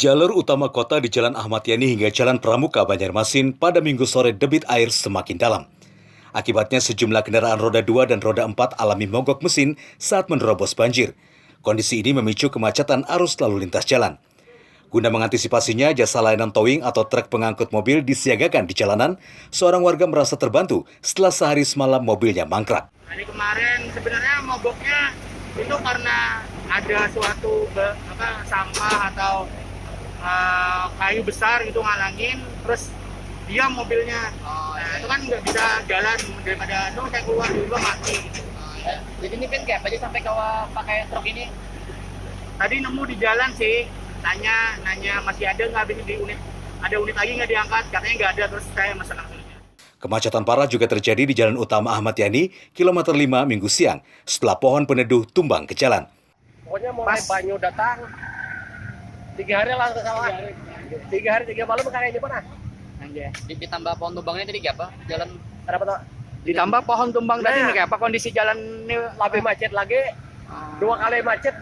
Jalur utama kota di Jalan Ahmad Yani hingga Jalan Pramuka Banjarmasin pada Minggu sore debit air semakin dalam. Akibatnya sejumlah kendaraan roda 2 dan roda 4 alami mogok mesin saat menerobos banjir. Kondisi ini memicu kemacetan arus lalu lintas jalan. Guna mengantisipasinya, jasa layanan towing atau truk pengangkut mobil disiagakan di jalanan. Seorang warga merasa terbantu setelah sehari semalam mobilnya mangkrak. Hari kemarin sebenarnya mogoknya itu karena ada suatu sampah atau kayu besar gitu ngalangin, terus dia mobilnya, itu kan nggak bisa jalan daripada itu saya keluar dulu mati. Jadi ini kan kayak aja sampai ke pakai truk ini. Tadi nemu di jalan sih, nanya masih ada nggak di unit, ada unit lagi nggak diangkat, katanya nggak ada, terus saya mesen langsung. Kemacetan parah juga terjadi di Jalan Utama Ahmad Yani, kilometer 5 Minggu siang, setelah pohon peneduh tumbang ke jalan. Pokoknya mulai banyu datang, 3 hari langsung salah. 3 hari 3 malam kayaknya pernah. Ditambah pohon tumbangnya tadi kayak apa? Jalan kenapa tuh? Ditambah pohon tumbang tadi nih kayak apa kondisi jalan ini? Lebih macet lagi. 2 kali macet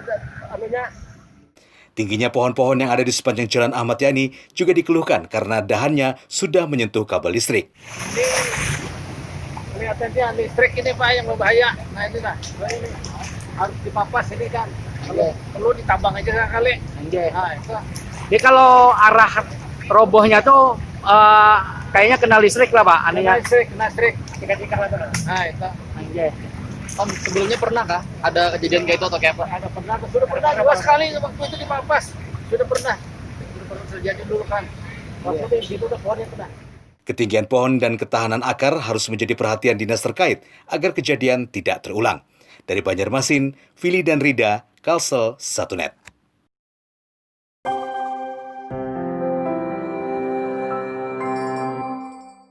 anunya. Tingginya pohon-pohon yang ada di sepanjang Jalan Ahmad Yani juga dikeluhkan karena dahannya sudah menyentuh kabel listrik. Ini atensinya listrik ini Pak yang berbahaya. Nah ini lah, ini harus dipapas ini kan. Kalau perlu ditambang aja sekali. Nah, itu. Jadi kalau arah robohnya tuh kayaknya kena listrik lah Pak. Kena listrik, tiga-tiga lah tuh. Nah itu. Om, sebelumnya pernah kah ada kejadian kayak itu atau kayak apa? Sudah pernah 2 kali waktu itu dipapas. Sudah pernah terjadi dulu kan. Waktu itu udah pohonnya pernah. Ketinggian pohon dan ketahanan akar harus menjadi perhatian dinas terkait agar kejadian tidak terulang. Dari Banjarmasin, Vili dan Rida, Kalsel 1net.